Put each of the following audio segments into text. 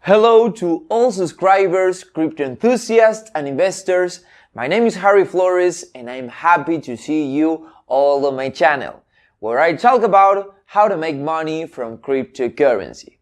Hello to all subscribers, crypto enthusiasts and investors. My name is Harry Flores and I'm happy to see you all on my channel, where I talk about how to make money from cryptocurrency.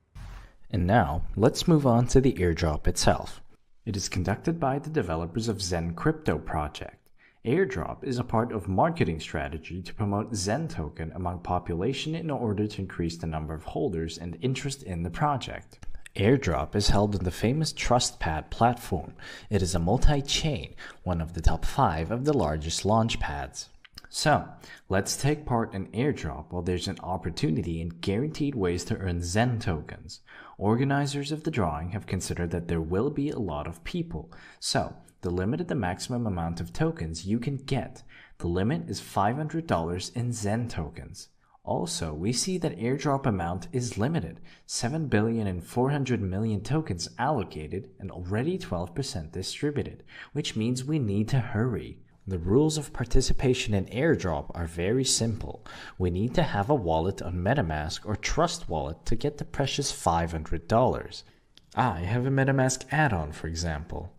And now, let's move on to the airdrop itself. It is conducted by the developers of XEN Crypto project. Airdrop is a part of marketing strategy to promote XEN token among population in order to increase the number of holders and interest in the project. Airdrop is held on the famous TrustPad platform. It is a multi-chain, one of the top 5 of the largest launchpads. So, let's take part in Airdrop while there's an opportunity and guaranteed ways to earn XEN tokens. Organizers of the drawing have considered that there will be a lot of people, so they limited the maximum amount of tokens you can get. The limit is $500 in XEN tokens. Also, we see that airdrop amount is limited, 7,400,000,000 tokens allocated and already 12% distributed, which means we need to hurry. The rules of participation in airdrop are very simple. We need to have a wallet on MetaMask or Trust Wallet to get the precious $500. I have a MetaMask add-on, for example.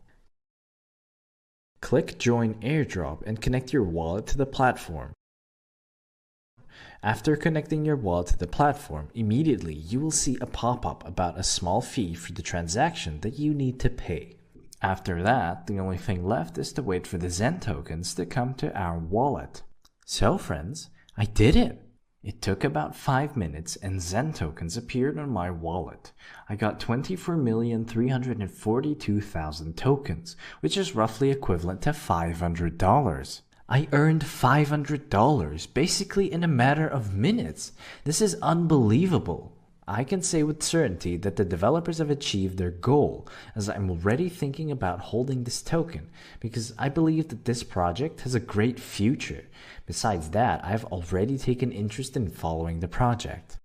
Click Join Airdrop and connect your wallet to the platform. After connecting your wallet to the platform, immediately you will see a pop-up about a small fee for the transaction that you need to pay. After that, the only thing left is to wait for the XEN tokens to come to our wallet. So friends, I did it! It took about 5 minutes and XEN tokens appeared on my wallet. I got 24,342,000 tokens, which is roughly equivalent to $500. I earned $500 basically in a matter of minutes. This is unbelievable. I can say with certainty that the developers have achieved their goal, as I'm already thinking about holding this token because I believe that this project has a great future. Besides that, I've already taken interest in following the project.